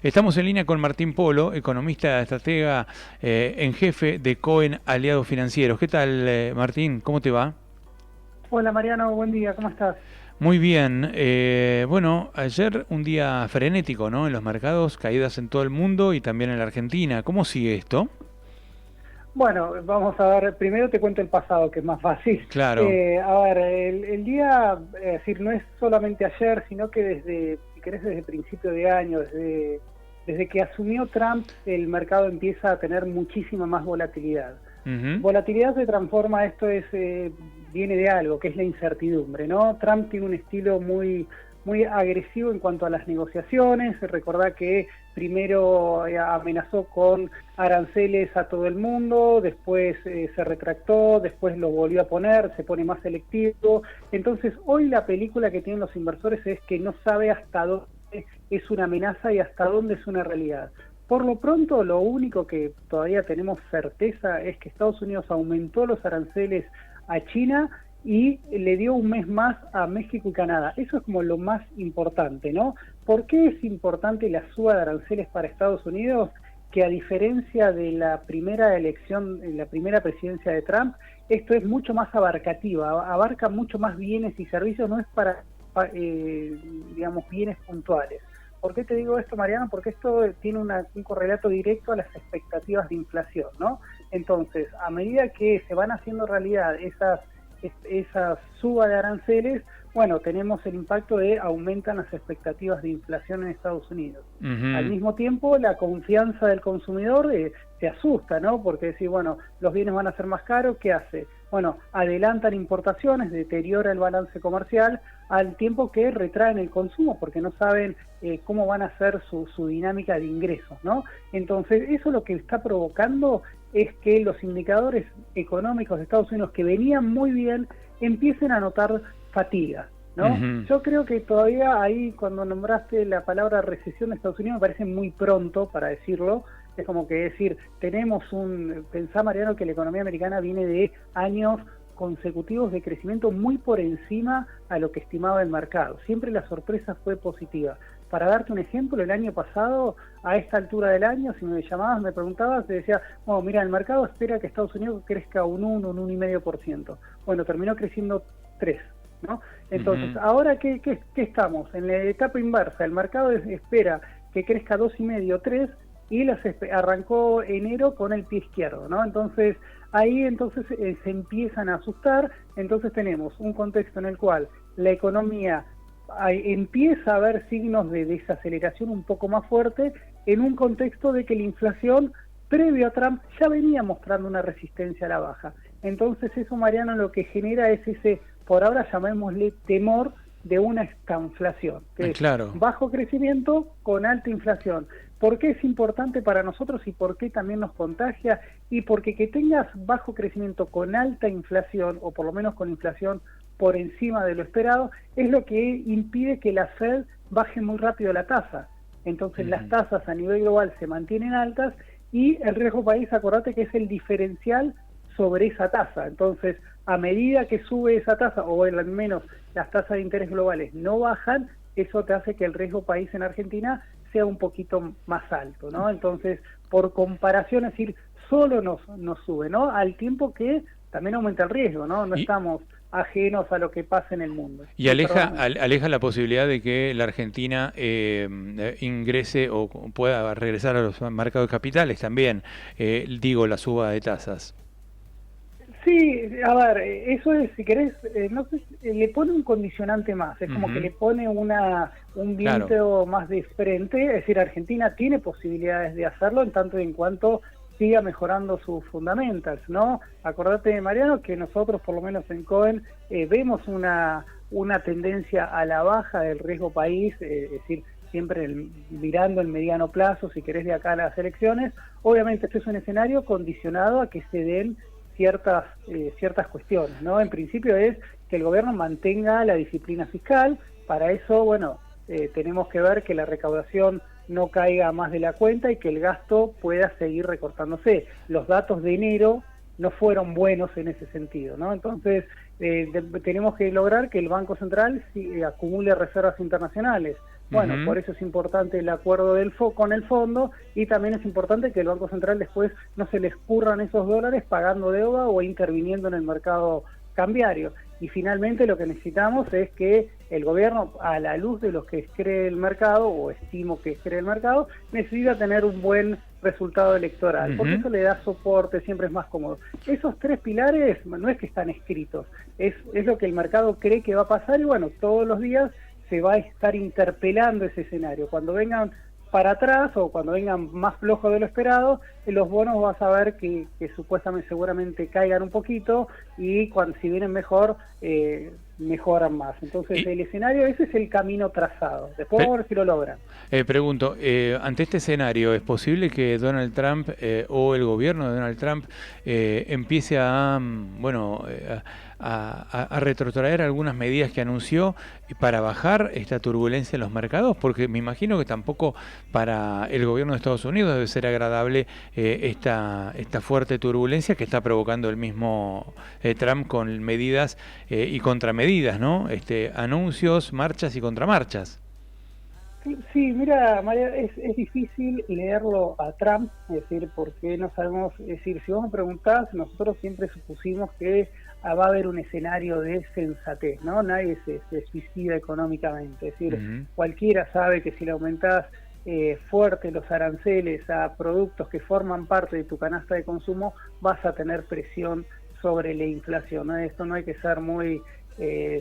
Estamos en línea con Martín Polo, economista, estratega en jefe de Cohen Aliados Financieros. ¿Qué tal, Martín? ¿Cómo te va? Hola Mariano, buen día, ¿cómo estás? Muy bien. Bueno, ayer un día frenético, ¿no? En los mercados, caídas en todo el mundo y también en la Argentina. ¿Cómo sigue esto? Bueno, vamos a ver, primero te cuento el pasado, que es más fácil. Claro. A ver, el día, es decir, no es solamente ayer, sino que desde, si querés, desde principio de año, desde que asumió Trump, el mercado empieza a tener muchísima más volatilidad. Ujú. Volatilidad se transforma, esto es viene de algo, que es la incertidumbre, ¿no? Trump tiene un estilo muy agresivo en cuanto a las negociaciones. Recordá que primero amenazó con aranceles a todo el mundo, después se retractó, después lo volvió a poner, se pone más selectivo. Entonces hoy la película que tienen los inversores es que no sabe hasta dónde es una amenaza y hasta dónde es una realidad. Por lo pronto, lo único que todavía tenemos certeza es que Estados Unidos aumentó los aranceles a China y le dio un mes más a México y Canadá. Eso es como lo más importante, ¿no? ¿Por qué es importante la suba de aranceles para Estados Unidos? Que a diferencia de la primera elección, la primera presidencia de Trump, esto es mucho más abarcativa, abarca mucho más bienes y servicios, no es para, digamos, bienes puntuales. ¿Por qué te digo esto, Mariano? Porque esto tiene un correlato directo a las expectativas de inflación, ¿no? Entonces, a medida que se van haciendo realidad esa suba de aranceles, bueno, tenemos el impacto de aumentan las expectativas de inflación en Estados Unidos. Al Ujú. mismo tiempo, la confianza del consumidor se asusta, ¿no? Porque decir, bueno, los bienes van a ser más caros, ¿qué hace? Bueno, adelantan importaciones, deteriora el balance comercial, al tiempo que retraen el consumo, porque no saben cómo van a ser su dinámica de ingresos, ¿no? Entonces, eso lo que está provocando es que los indicadores económicos de Estados Unidos, que venían muy bien, empiecen a notar fatiga, ¿no? Ujú. Yo creo que todavía ahí, cuando nombraste la palabra recesión de Estados Unidos, me parece muy pronto para decirlo. Es como que decir, pensá, Mariano, que la economía americana viene de años consecutivos de crecimiento muy por encima a lo que estimaba el mercado. Siempre la sorpresa fue positiva. Para darte un ejemplo, el año pasado, a esta altura del año, si me llamabas, me preguntabas, te decía, bueno, mira, el mercado espera que Estados Unidos crezca un 1, un 1,5%. Bueno, terminó creciendo 3, ¿no? Entonces, Ujú. ahora, ¿qué estamos? En la etapa inversa, el mercado espera que crezca 2,5, 3, y arrancó enero con el pie izquierdo, ¿no? Entonces, ahí entonces se empiezan a asustar. Entonces tenemos un contexto en el cual la economía empieza a haber signos de desaceleración un poco más fuerte, en un contexto de que la inflación, previo a Trump, ya venía mostrando una resistencia a la baja. Entonces eso, Mariano, lo que genera es ese, por ahora llamémosle temor de una estanflación, que es Claro. bajo crecimiento con alta inflación. ¿Por qué es importante para nosotros y por qué también nos contagia? Y porque que tengas bajo crecimiento con alta inflación, o por lo menos con inflación por encima de lo esperado, es lo que impide que la Fed baje muy rápido la tasa. Entonces las Ujú. tasas a nivel global se mantienen altas y el riesgo país, acordate que es el diferencial sobre esa tasa. Entonces, a medida que sube esa tasa, o al menos las tasas de interés globales no bajan, eso te hace que el riesgo país en Argentina sea un poquito más alto, ¿no? Entonces, por comparación, es decir, solo nos sube, ¿no? Al tiempo que también aumenta el riesgo, ¿no? No Y, estamos ajenos a lo que pasa en el mundo. y Sí, aleja, perdóname. aleja la posibilidad de que la Argentina ingrese o pueda regresar a los mercados de capitales también, digo, la suba de tasas. Sí, a ver, eso es, si querés, no sé, le pone un condicionante más, es como que Ujú. le pone un Claro. viento más de frente. Es decir, Argentina tiene posibilidades de hacerlo en tanto y en cuanto siga mejorando sus fundamentals, ¿no? Acordate, Mariano, que nosotros, por lo menos en Cohen, vemos una tendencia a la baja del riesgo país, es decir, siempre mirando el mediano plazo, si querés, de acá a las elecciones. Obviamente, este es un escenario condicionado a que se den ciertas cuestiones, ¿no? En principio es que el gobierno mantenga la disciplina fiscal. Para eso, bueno, tenemos que ver que la recaudación no caiga más de la cuenta y que el gasto pueda seguir recortándose. Los datos de enero no fueron buenos en ese sentido, ¿no? Entonces, tenemos que lograr que el Banco Central acumule reservas internacionales. Bueno, por eso es importante el acuerdo con el fondo, y también es importante que el Banco Central después no se les curran esos dólares pagando deuda o interviniendo en el mercado cambiario. Y finalmente lo que necesitamos es que el gobierno, a la luz de lo que cree el mercado, o estimo que cree el mercado, necesita tener un buen resultado electoral, porque eso le da soporte, siempre es más cómodo. Esos tres pilares no es que están escritos, es lo que el mercado cree que va a pasar, y bueno, todos los días se va a estar interpelando ese escenario. Cuando vengan para atrás o cuando vengan más flojos de lo esperado, los bonos vas a ver que supuestamente seguramente caigan un poquito, y cuando si vienen mejor, mejoran más. Entonces el escenario, ese es el camino trazado. Después vamos a ver si lo logran. Pregunto, ante este escenario, ¿es posible que Donald Trump o el gobierno de Donald Trump empiece a retrotraer algunas medidas que anunció para bajar esta turbulencia en los mercados? Porque me imagino que tampoco para el gobierno de Estados Unidos debe ser agradable esta fuerte turbulencia que está provocando el mismo Trump con medidas y contramedidas, ¿no? Anuncios, marchas y contramarchas. Sí, mira, María, es difícil leerlo a Trump, es decir, porque no sabemos, es decir, si vos me preguntás, nosotros siempre supusimos que va a haber un escenario de sensatez, ¿no? Nadie se suicida económicamente, es decir, cualquiera sabe que si le aumentás fuerte los aranceles a productos que forman parte de tu canasta de consumo, vas a tener presión sobre la inflación, ¿no? Esto no hay que ser muy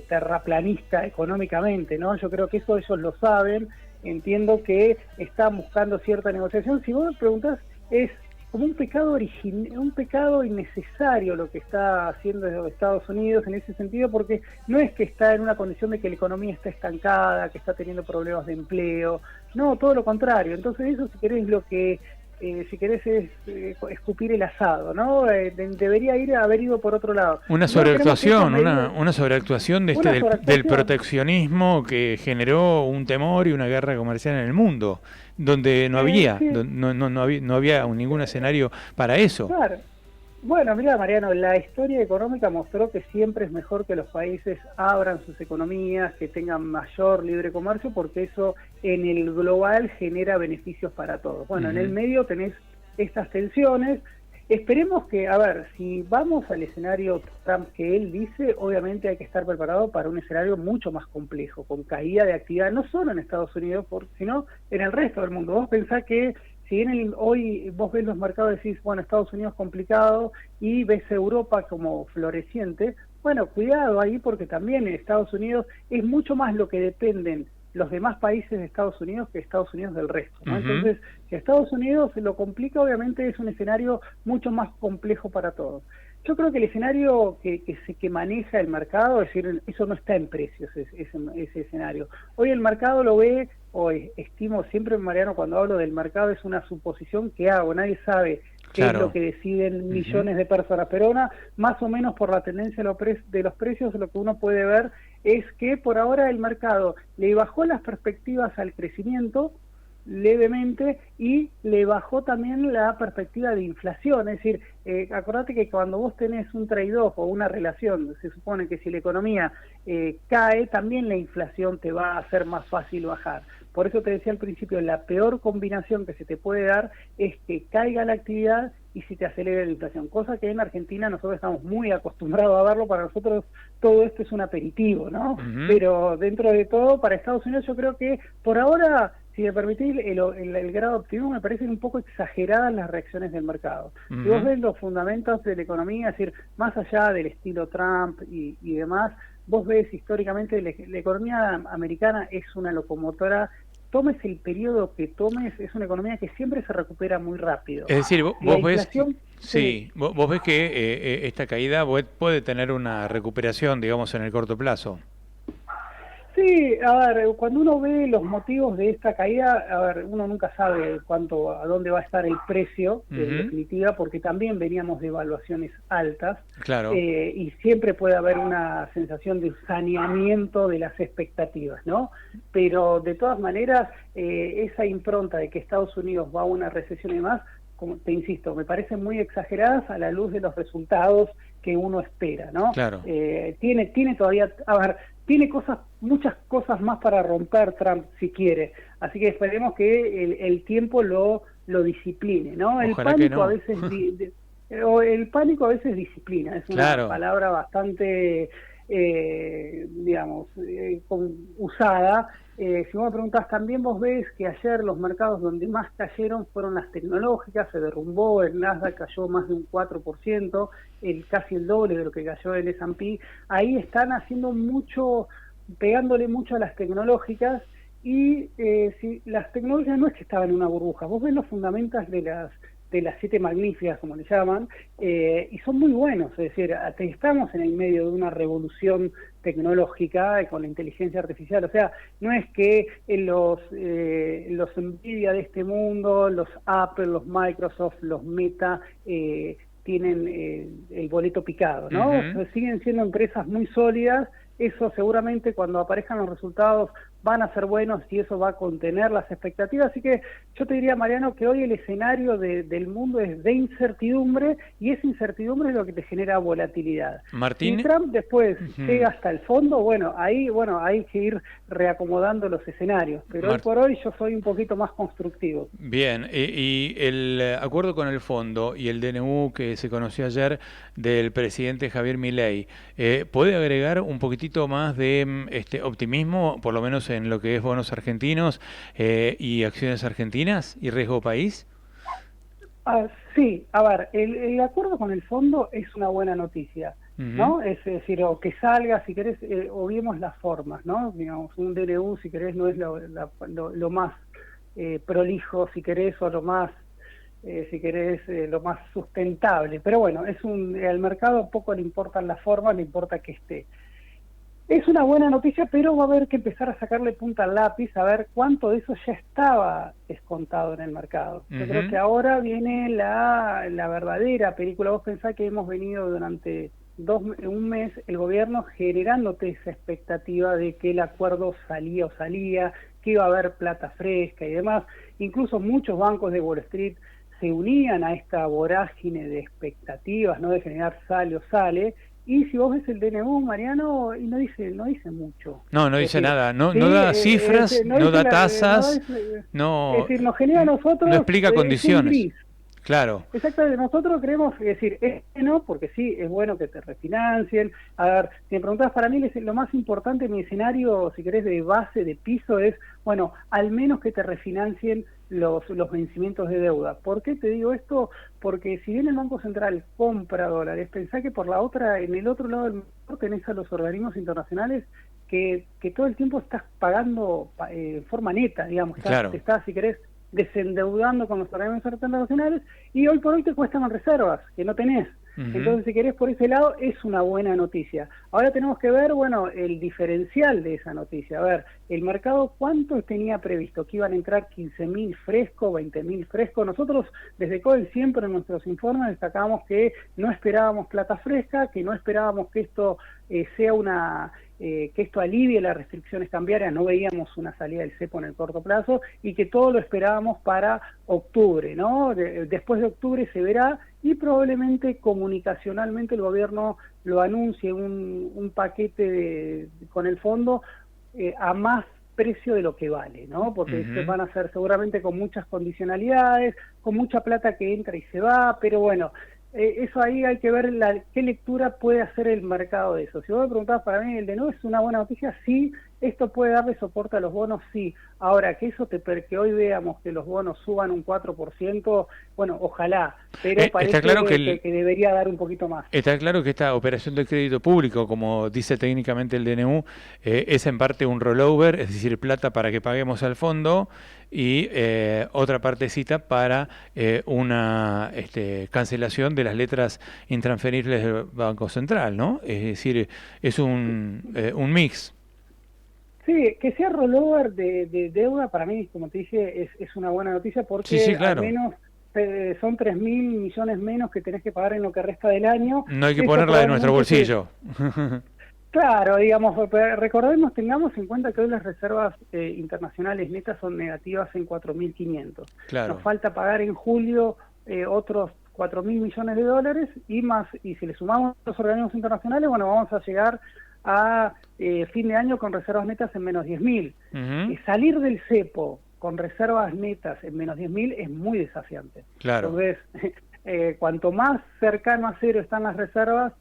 terraplanista económicamente, ¿no? Yo creo que eso ellos lo saben. Entiendo que están buscando cierta negociación. Si vos me preguntás, es como un pecado innecesario lo que está haciendo Estados Unidos en ese sentido, porque no es que está en una condición de que la economía está estancada, que está teniendo problemas de empleo, no, todo lo contrario. Entonces eso, si querés, lo que si querés es escupir el asado, ¿no? Debería haber ido por otro lado. Una sobreactuación, una sobreactuación del proteccionismo que generó un temor y una guerra comercial en el mundo, donde no había, no había ningún escenario para eso. Claro. Bueno, mira, Mariano, la historia económica mostró que siempre es mejor que los países abran sus economías, que tengan mayor libre comercio, porque eso en el global genera beneficios para todos. Bueno, en el medio tenés estas tensiones. Esperemos que, a ver, si vamos al escenario Trump que él dice, obviamente hay que estar preparado para un escenario mucho más complejo, con caída de actividad, no solo en Estados Unidos, sino en el resto del mundo. Vos pensás que si bien hoy vos ves los mercados y decís, bueno, Estados Unidos complicado, y ves Europa como floreciente, bueno, cuidado ahí, porque también en Estados Unidos es mucho más lo que dependen los demás países de Estados Unidos que Estados Unidos del resto, ¿no? Entonces, si a Estados Unidos se lo complica, obviamente es un escenario mucho más complejo para todos. Yo creo que el escenario que maneja el mercado, es decir, eso no está en precios, ese escenario. Hoy el mercado lo ve, hoy estimo siempre, Mariano, cuando hablo del mercado es una suposición que hago, nadie sabe qué es lo que deciden millones de personas, pero más o menos por la tendencia de los precios, lo que uno puede ver es que por ahora el mercado le bajó las perspectivas al crecimiento levemente, y le bajó también la perspectiva de inflación. Es decir, acordate que cuando vos tenés un trade-off o una relación, se supone que si la economía cae, también la inflación te va a hacer más fácil bajar. Por eso te decía al principio, la peor combinación que se te puede dar es que caiga la actividad y si te acelera la inflación, cosa que en Argentina nosotros estamos muy acostumbrados a verlo. Para nosotros todo esto es un aperitivo, ¿no? Pero dentro de todo, para Estados Unidos, yo creo que por ahora, si me permitís, el grado de optimismo me parecen un poco exageradas las reacciones del mercado. Si vos ves los fundamentos de la economía, es decir, más allá del estilo Trump y demás, vos ves históricamente la economía americana es una locomotora. Tomes el periodo que tomes, es una economía que siempre se recupera muy rápido. Es decir, vos ves, vos ves que esta caída puede tener una recuperación, digamos, en el corto plazo. Sí, a ver, cuando uno ve los motivos de esta caída, a ver, uno nunca sabe a dónde va a estar el precio, en definitiva, porque también veníamos de evaluaciones altas, claro. Y siempre puede haber una sensación de saneamiento de las expectativas, ¿no? Pero de todas maneras, esa impronta de que Estados Unidos va a una recesión y demás, como te insisto, me parecen muy exageradas a la luz de los resultados que uno espera, ¿no? Claro. Tiene todavía, a ver, tiene muchas cosas más para romper Trump si quiere, así que esperemos que el tiempo lo discipline, ¿no? El Ojalá pánico que no. a veces el pánico a veces disciplina, es una Claro. palabra bastante digamos usada. Si vos me preguntás, también vos ves que ayer los mercados donde más cayeron fueron las tecnológicas, se derrumbó, el Nasdaq cayó más de un 4%, casi el doble de lo que cayó el S&P. Ahí están haciendo mucho, pegándole mucho a las tecnológicas, y si las tecnológicas no es que estaban en una burbuja, vos ves los fundamentos de las 7 magníficas, como le llaman, y son muy buenos, es decir, estamos en el medio de una revolución tecnológica con la inteligencia artificial, o sea, no es que los Nvidia de este mundo, los Apple, los Microsoft, los Meta, tienen el boleto picado, ¿no? Ujú. Siguen siendo empresas muy sólidas, eso seguramente cuando aparezcan los resultados van a ser buenos y eso va a contener las expectativas. Así que yo te diría, Mariano, que hoy el escenario del mundo es de incertidumbre, y esa incertidumbre es lo que te genera volatilidad. Si Martín. Trump después Ujú. llega hasta el fondo, bueno, hay que ir reacomodando los escenarios, pero hoy Mar- por hoy yo soy un poquito más constructivo. Bien, y el acuerdo con el fondo y el DNU que se conoció ayer del presidente Javier Milei, ¿puede agregar un poquitito más de optimismo, por lo menos en lo que es bonos argentinos y acciones argentinas y riesgo país? Sí, a ver, el acuerdo con el fondo es una buena noticia, Ujú. ¿no? Es decir, o que salga, si querés, obviemos las formas, ¿no? Digamos, un DNU, si querés, no es lo más prolijo, si querés, o lo más, si querés, lo más sustentable. Pero bueno, al mercado poco le importan las formas, le importa que esté. Es una buena noticia, pero va a haber que empezar a sacarle punta al lápiz, a ver cuánto de eso ya estaba descontado en el mercado. Yo creo que Ujú. ahora viene la verdadera película. Vos pensás que hemos venido durante un mes, el gobierno generándote esa expectativa de que el acuerdo salía, que iba a haber plata fresca y demás. Incluso muchos bancos de Wall Street se unían a esta vorágine de expectativas, ¿no? De generar sale o sale. Y si vos ves el DNU, Mariano, y no dice mucho. No, no Es dice decir, nada, no, sí, no da cifras, no no dice da tasas, es no, decir, nos genera a no nosotros, explica es un condiciones. gris. Claro. Exactamente, nosotros creemos, es decir, no, porque sí, es bueno que te refinancien. A ver, si me preguntás, para mí lo más importante en mi escenario, si querés, de base, de piso, es, bueno, al menos que te refinancien los vencimientos de deuda. ¿Por qué te digo esto? Porque si bien el Banco Central compra dólares, pensá que en el otro lado del mundo tenés a los organismos internacionales que todo el tiempo estás pagando en forma neta, digamos, te Claro. estás, si querés, desendeudando con los organismos internacionales, y hoy por hoy te cuestan reservas que no tenés. Ujú. Entonces, si querés, por ese lado es una buena noticia. Ahora tenemos que ver, bueno, el diferencial de esa noticia. A ver, el mercado, ¿cuánto tenía previsto? Que iban a entrar 15.000 fresco, 20.000 fresco. Nosotros, desde CODEL, siempre en nuestros informes destacamos que no esperábamos plata fresca, que no esperábamos que esto sea que esto alivie las restricciones cambiarias, no veíamos una salida del cepo en el corto plazo, y que todo lo esperábamos para octubre, ¿no? Después de octubre se verá, y probablemente comunicacionalmente el gobierno lo anuncie un paquete con el fondo a más precio de lo que vale, ¿no? Porque estos Ujú. van a ser seguramente con muchas condicionalidades, con mucha plata que entra y se va, pero bueno, eso ahí hay que ver qué lectura puede hacer el mercado de eso. Si vos me preguntás, para mí el de nuevo es una buena noticia, sí, esto puede darle soporte a los bonos, sí. Ahora, que hoy veamos que los bonos suban un 4%, bueno, ojalá, pero Está parece claro que que debería dar un poquito más. está claro que esta operación de crédito público, como dice técnicamente el DNU, es en parte un rollover, es decir, plata para que paguemos al fondo y otra partecita para una cancelación de las letras intransferibles del Banco Central, ¿no? Es decir, es un mix. Sí, que sea rollover de deuda, para mí, como te dije, es una buena noticia, Sí, sí, porque al claro. menos son 3.000 millones menos que tenés que pagar en lo que resta del año. No hay que Eso ponerla de nuestro probablemente bolsillo. claro, digamos, recordemos, tengamos en cuenta que hoy las reservas internacionales netas son negativas en 4.500. Nos Claro. falta pagar en julio otros 4.000 millones de dólares y más, y si le sumamos los organismos internacionales, bueno, vamos a llegar a fin de año con reservas netas en menos 10.000. Ujú. Salir del cepo con reservas netas en menos 10.000 es muy desafiante. Claro. Entonces, cuanto más cercano a cero están las reservas,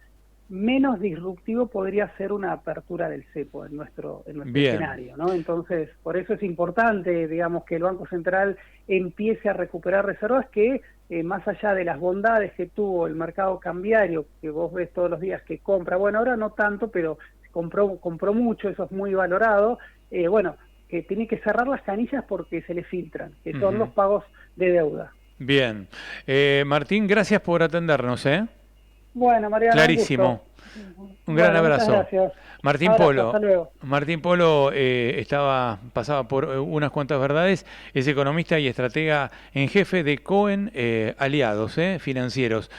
menos disruptivo podría ser una apertura del cepo en nuestro escenario, ¿no? Entonces, por eso es importante, digamos, que el Banco Central empiece a recuperar reservas que, más allá de las bondades que tuvo el mercado cambiario, que vos ves todos los días que compra, bueno, ahora no tanto, pero compró mucho, eso es muy valorado, bueno, que tiene que cerrar las canillas porque se le filtran, que son los pagos de deuda. Bien. Martín, gracias por atendernos, ¿eh? Bueno, Mariano, Clarísimo. Un gran abrazo. Muchas gracias. Martín Abrazo, Polo. hasta luego. Martín Polo pasaba por unas cuantas verdades, es economista y estratega en jefe de Cohen Aliados Financieros.